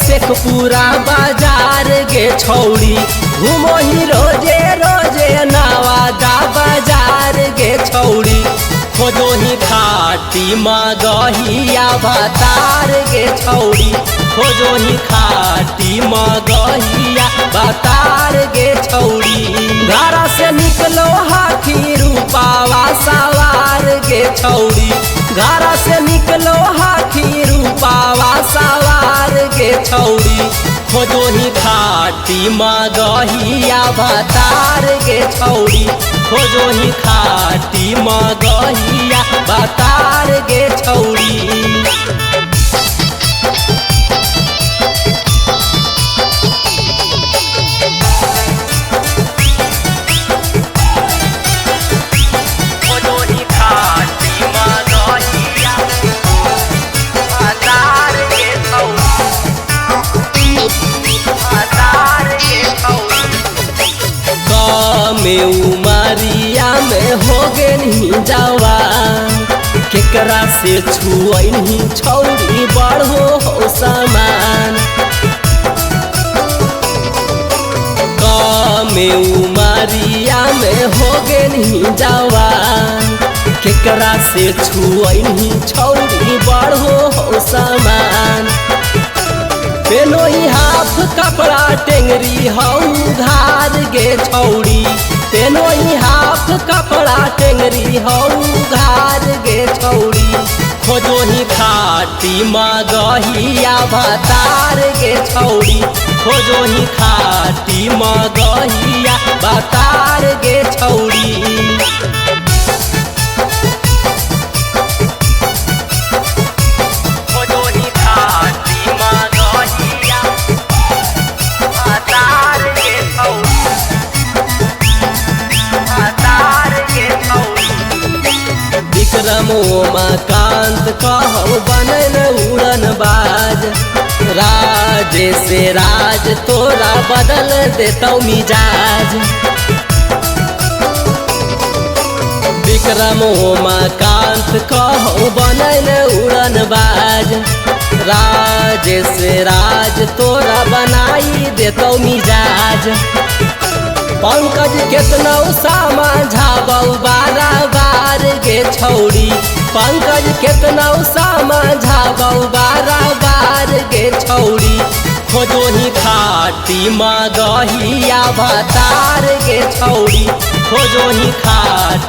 शेखपुरा बाजार गे छौड़ी घूमो ही रोजे रोजे नवादा बाजार गे छौड़ी खोजो ही खाटी मगहिया भतार गे छौड़ी खोजो ही खाटी मगहिया भतार गे छौड़ी घर से निकलो हाथी रूपावा सवार गे छौड़ी घर से निकलो हाथी रूपावा सवार गे छौड़ी खोजो ही खाटी मगहिया भतार गे छौड़ी खोजो ही खाटी मगहिया भतार गे छौड़ी में उमरिया में हो गेनी जवान केकरा से छुअनी छौड़ी बढ़ो हो समान में उमरिया में हो गेनी जवान केकरा से छुअनी छौड़ी बढ़ो हो समान पेनो ही हाफ कपड़ा टेंगरी हऊ घार गे छौड़ी पेनो ही हाफ कपड़ा टेंगरी हऊ घार गे छौड़ी खोजो ही खाटी मगहिया भतार गे छौड़ी खोजो ही खाटी मगहिया भतार गे छौड़ी उमाकांत कहू बनल उड़न बाज राजे से राज तोरा बदल देतौ मिजाज विक्रम उमाकांत कहू बनल उड़न बाज राजे से राज तोरा बनाई देतौ मिजाज पंकज केतनौ समझाबौ बारा बार गे छौड़ी पंकज केतनौ समझाबौ बारा बार गे छौड़ी खोजो ही खाटी मगहिया भतार गे छौड़ी खोजो ही खाटी